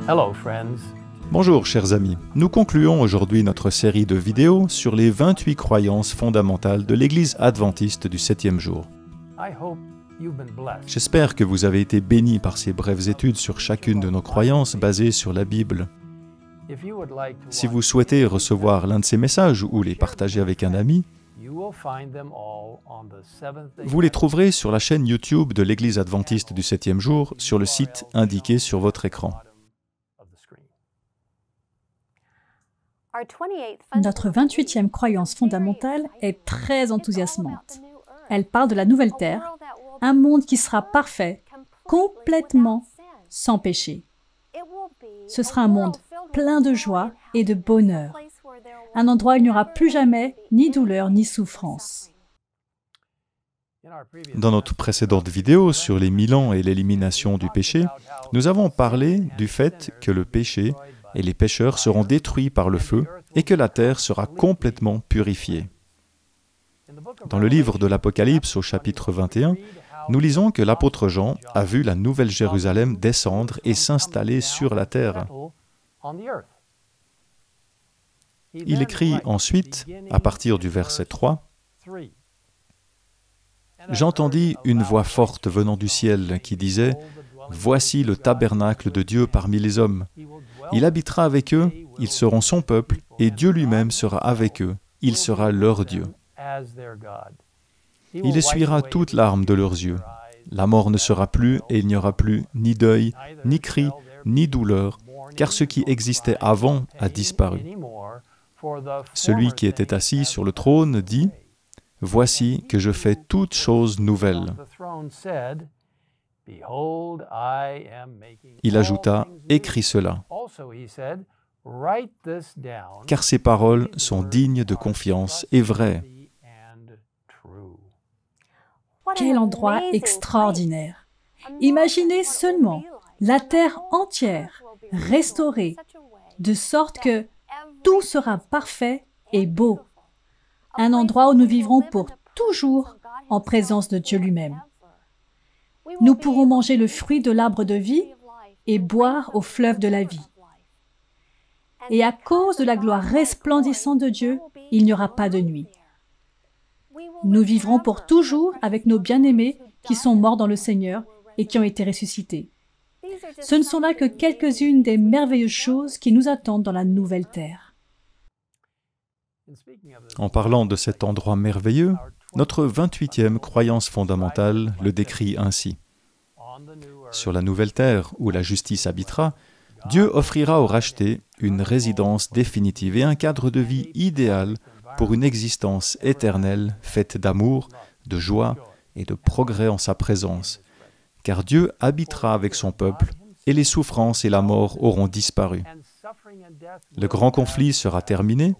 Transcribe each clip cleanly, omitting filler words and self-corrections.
Hello, friends. Bonjour chers amis, nous concluons aujourd'hui notre série de vidéos sur les 28 croyances fondamentales de l'Église adventiste du 7e jour. I hope you've been blessed. J'espère que vous avez été bénis par ces brèves études sur chacune de nos croyances basées sur la Bible. If you would like to Si vous souhaitez recevoir l'un de ces messages ou les partager avec un ami, you will find them all on the Seventh-day vous les trouverez sur la chaîne YouTube de l'Église adventiste du 7e jour sur le site indiqué sur votre écran. of the screen. Notre 28e croyance fondamentale est très enthousiasmante. Elle parle de la nouvelle terre, un monde qui sera parfait, complètement sans péché. Ce sera un monde plein de joie et de bonheur, un endroit où il n'y aura plus jamais ni douleur ni souffrance. Dans notre précédente vidéo sur les 1000 ans et l'élimination du péché, nous avons parlé du fait que le péché et les pécheurs seront détruits par le feu et que la terre sera complètement purifiée. Dans le livre de l'Apocalypse au chapitre 21, nous lisons que l'apôtre Jean a vu la nouvelle Jérusalem descendre et s'installer sur la terre. Il écrit ensuite, à partir du verset 3, « J'entendis une voix forte venant du ciel qui disait, « Voici le tabernacle de Dieu parmi les hommes. Il habitera avec eux, ils seront son peuple, et Dieu lui-même sera avec eux, il sera leur Dieu. Il essuiera toute larme de leurs yeux. La mort ne sera plus, et il n'y aura plus ni deuil, ni cri, ni douleur, car ce qui existait avant a disparu. » Celui qui était assis sur le trône dit, « Voici que je fais toutes choses nouvelles. » Il ajouta, « Écris cela, car ces paroles sont dignes de confiance et vraies. » Quel endroit extraordinaire! Imaginez seulement la terre entière restaurée, de sorte que tout sera parfait et beau. Un endroit où nous vivrons pour toujours en présence de Dieu lui-même. Nous pourrons manger le fruit de l'arbre de vie et boire au fleuve de la vie. Et à cause de la gloire resplendissante de Dieu, il n'y aura pas de nuit. Nous vivrons pour toujours avec nos bien-aimés qui sont morts dans le Seigneur et qui ont été ressuscités. Ce ne sont là que quelques-unes des merveilleuses choses qui nous attendent dans la nouvelle terre. En parlant de cet endroit merveilleux, notre 28e croyance fondamentale le décrit ainsi. Sur la nouvelle terre où la justice habitera, Dieu offrira aux rachetés une résidence définitive et un cadre de vie idéal pour une existence éternelle faite d'amour, de joie et de progrès en sa présence, car Dieu habitera avec son peuple et les souffrances et la mort auront disparu. Le grand conflit sera terminé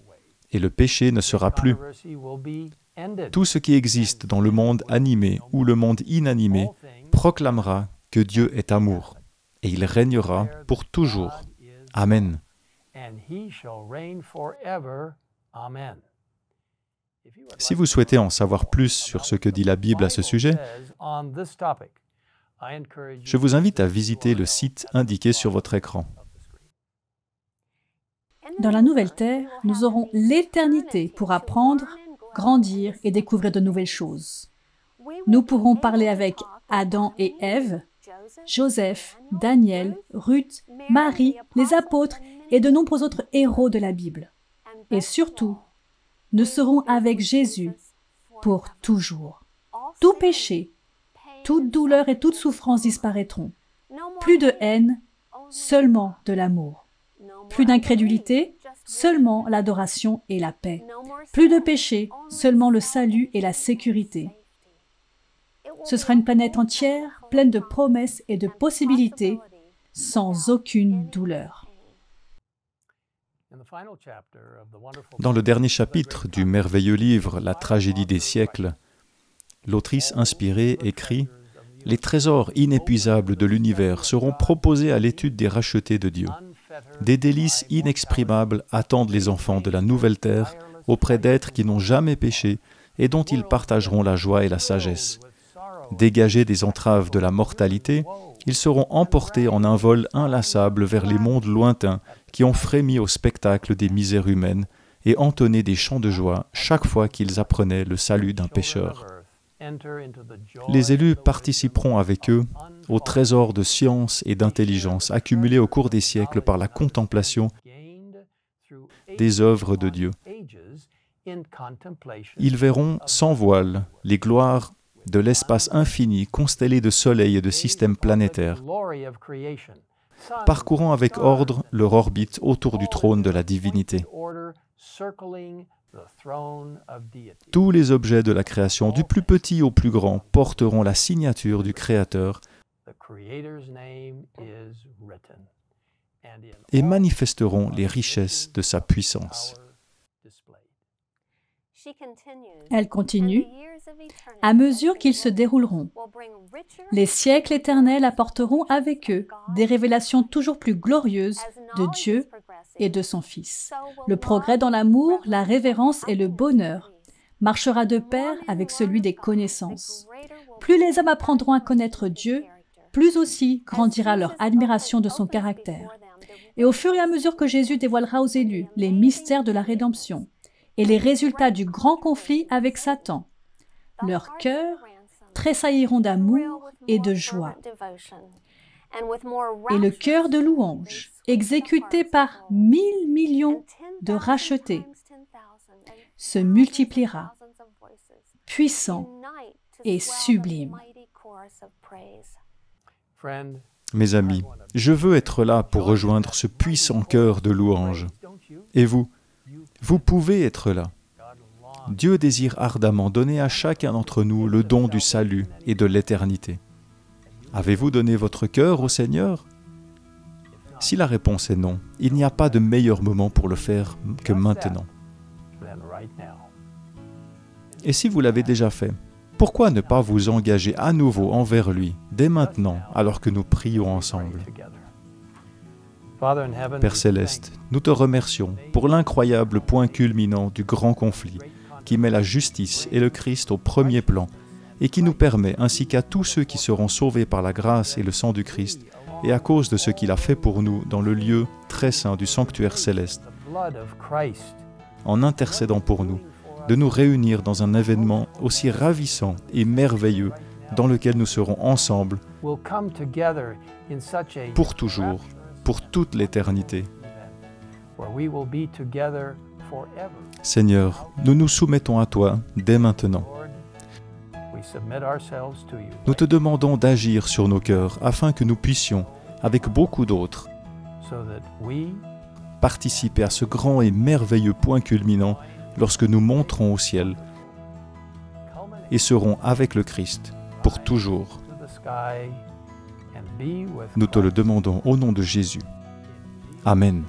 et le péché ne sera plus. Tout ce qui existe dans le monde animé ou le monde inanimé proclamera que Dieu est amour et il régnera pour toujours. Amen. Si vous souhaitez en savoir plus sur ce que dit la Bible à ce sujet, je vous invite à visiter le site indiqué sur votre écran. Dans la nouvelle terre, nous aurons l'éternité pour apprendre, grandir et découvrir de nouvelles choses. Nous pourrons parler avec Adam et Ève, Joseph, Daniel, Ruth, Marie, les apôtres et de nombreux autres héros de la Bible. Et surtout, nous serons avec Jésus pour toujours. Tout péché, toute douleur et toute souffrance disparaîtront. Plus de haine, seulement de l'amour. Plus d'incrédulité, seulement l'adoration et la paix. Plus de péché, seulement le salut et la sécurité. Ce sera une planète entière, pleine de promesses et de possibilités, sans aucune douleur. Dans le dernier chapitre du merveilleux livre « La tragédie des siècles », l'autrice inspirée écrit « Les trésors inépuisables de l'univers seront proposés à l'étude des rachetés de Dieu. Des délices inexprimables attendent les enfants de la nouvelle terre auprès d'êtres qui n'ont jamais péché et dont ils partageront la joie et la sagesse. Dégagés des entraves de la mortalité, ils seront emportés en un vol inlassable vers les mondes lointains qui ont frémi au spectacle des misères humaines et entonné des chants de joie chaque fois qu'ils apprenaient le salut d'un pécheur. Les élus participeront avec eux au trésor de science et d'intelligence accumulés au cours des siècles par la contemplation des œuvres de Dieu. Ils verront sans voile les gloires de l'espace infini constellé de soleils et de systèmes planétaires, parcourant avec ordre leur orbite autour du trône de la divinité. Tous les objets de la création, du plus petit au plus grand, porteront la signature du Créateur et manifesteront les richesses de sa puissance. Elle continue, à mesure qu'ils se dérouleront. Les siècles éternels apporteront avec eux des révélations toujours plus glorieuses de Dieu et de son Fils. Le progrès dans l'amour, la révérence et le bonheur marchera de pair avec celui des connaissances. Plus les hommes apprendront à connaître Dieu, plus aussi grandira leur admiration de son caractère. Et au fur et à mesure que Jésus dévoilera aux élus les mystères de la rédemption et les résultats du grand conflit avec Satan, leurs cœurs tressailliront d'amour et de joie. Et le chœur de louange, exécuté par 1000 millions de rachetés, se multipliera, puissant et sublime. Mes amis, je veux être là pour rejoindre ce puissant chœur de louange. Et vous pouvez être là. Dieu désire ardemment donner à chacun d'entre nous le don du salut et de l'éternité. Avez-vous donné votre cœur au Seigneur? Si la réponse est non, il n'y a pas de meilleur moment pour le faire que maintenant. Et si vous l'avez déjà fait, pourquoi ne pas vous engager à nouveau envers lui, dès maintenant, alors que nous prions ensemble? Père Céleste, nous te remercions pour l'incroyable point culminant du grand conflit qui met la justice et le Christ au premier plan et qui nous permet, ainsi qu'à tous ceux qui seront sauvés par la grâce et le sang du Christ, et à cause de ce qu'il a fait pour nous dans le lieu très saint du sanctuaire céleste, en intercédant pour nous, de nous réunir dans un événement aussi ravissant et merveilleux dans lequel nous serons ensemble pour toujours, pour toute l'éternité. Seigneur, nous nous soumettons à toi dès maintenant. Nous te demandons d'agir sur nos cœurs afin que nous puissions, avec beaucoup d'autres, participer à ce grand et merveilleux point culminant lorsque nous monterons au ciel et serons avec le Christ pour toujours. Nous te le demandons au nom de Jésus. Amen.